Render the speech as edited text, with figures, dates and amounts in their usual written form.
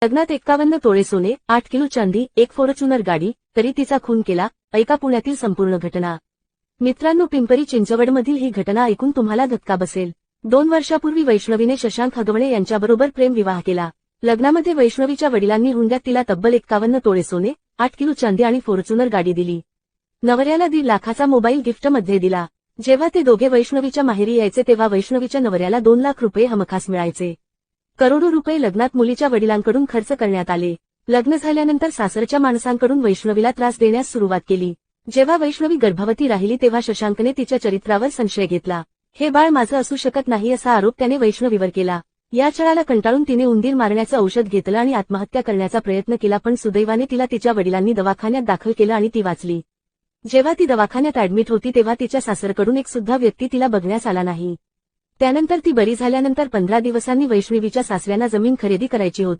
लग्नात 51 तोळे सोने, 8 किलो चांदी, एक फॉर्च्युनर गाडी, तरी तिचा खून केला. ऐका पुण्यातील संपूर्ण घटना. मित्रांनो, पिंपरी चिंचवडमधील ही घटना ऐकून तुम्हाला धक्का बसेल. 2 वर्षापूर्वी वैष्णवीने शशांक हगवणे यांच्याबरोबर प्रेमविवाह केला. लग्नामध्ये वैष्णवीच्या वडिलांनी हुंड्यात तिला तब्बल 51 तोळे सोने, 8 किलो चांदी आणि फॉर्च्युनर गाडी दिली. नवऱ्याला 1.5 लाखाचा मोबाईल गिफ्टमध्ये दिला. जेव्हा ते दोघे वैष्णवीच्या माहेरी यायचे तेव्हा वैष्णवीच्या नवऱ्याला 2 लाख रुपये हमखास मिळायचे. करोडो रुपये लग्नात मुलीच्या वडिलांकडून खर्च करण्यात आले. लग्न झाल्यानंतर सासरच्या माणसांकडून वैष्णवीला त्रास देण्यास सुरुवात केली. जेव्हा वैष्णवी गर्भवती राहिली तेव्हा शशांकने तिच्या चरित्रावर संशय घेतला. हे बाळ माझं असू शकत नाही असा आरोप त्याने वैष्णवीवर केला. या छळाला कंटाळून तिने उंदीर मारण्याचं औषध घेतलं आणि आत्महत्या करण्याचा प्रयत्न केला, पण सुदैवाने तिला तिच्या वडिलांनी दवाखान्यात दाखल केलं आणि ती वाचली. जेव्हा ती दवाखान्यात ऍडमिट होती तेव्हा तिच्या सासरकडून एक सुद्धा व्यक्ती तिला बघण्यास आला नाही. त्यानंतर ती बरी झाल्यानंतर 15 दिवसांनी वैष्णवीच्या सासऱ्यांना जमीन खरेदी करायची होती.